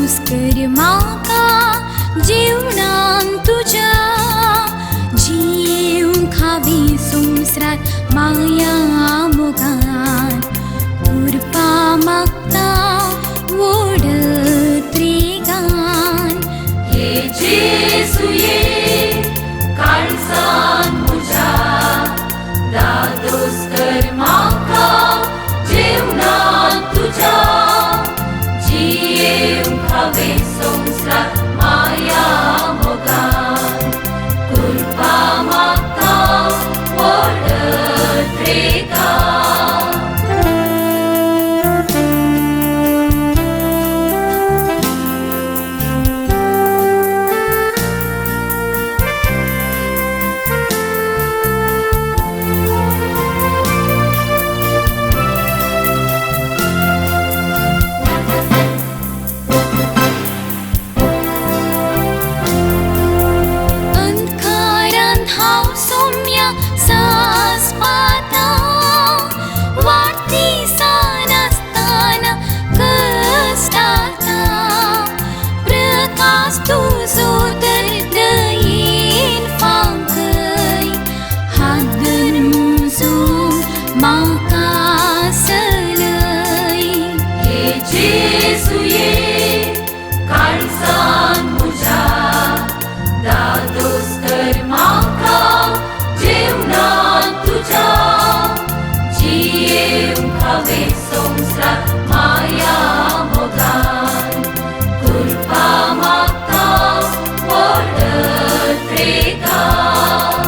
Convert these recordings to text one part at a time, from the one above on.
कर म्हाका जीवनान तुज्या जीव खावी संवसारांत माया मोगान उरपा मागता व्हड त्रेगान हे जेजुये काळजान म्हज्या दादोस कर म्हाका जीवनांत तुज्या जीव खावे संवसारांत माया मोगान उरपा मागता व्हड त्रेगान अंधकारांत हांव सोम्या सास पाता वाडती नासतना कश्टाता प्रकाश तुजो तर दयेन फांकय हात धरून म्हाका चलय हे जेजुये काळजान म्हज्या दादोस कर म्हाका जीवनांत तुज्या जीव खावे संवसारांत माया मोगान उरपा मागता व्हड त्रेगान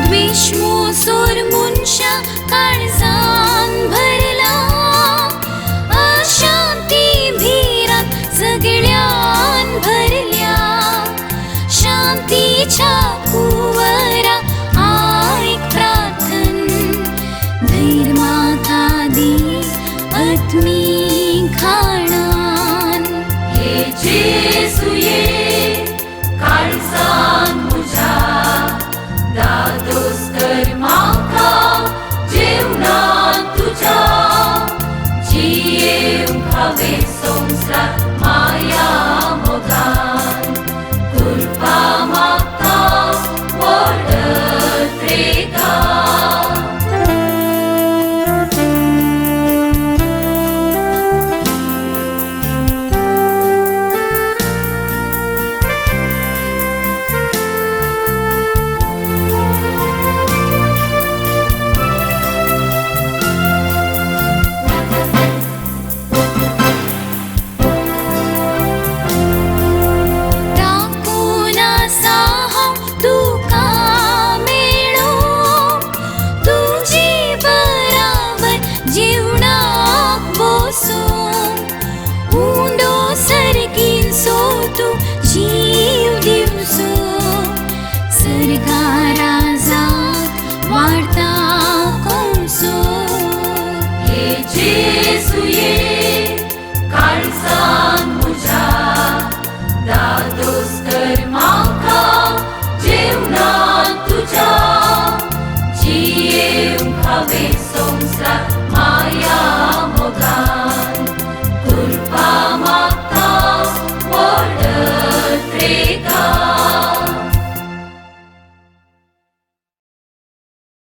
द्वेष मोसोर मनशा काळजान भरला अशांती भिरांत सगळ्यान भरल्या शांतीच्या कुंवरा आयक प्रार्थन धैर्य म्हाका दी आत्मी खाणान हे जेजुये काळजान म्हज्या दादोस कर म्हाका जीवनांत तुज्या जीव खावे संवसारांत माया मोगान उरपा मागता व्हड त्रेगान राखून आसा हांव तुका मेळूंक तुजी बराबर जीवनाक बसूंक उंडो सर्गीन सोदूं जीव दिवचो सर्गा राजाक वाडता कंसो हे जेजुये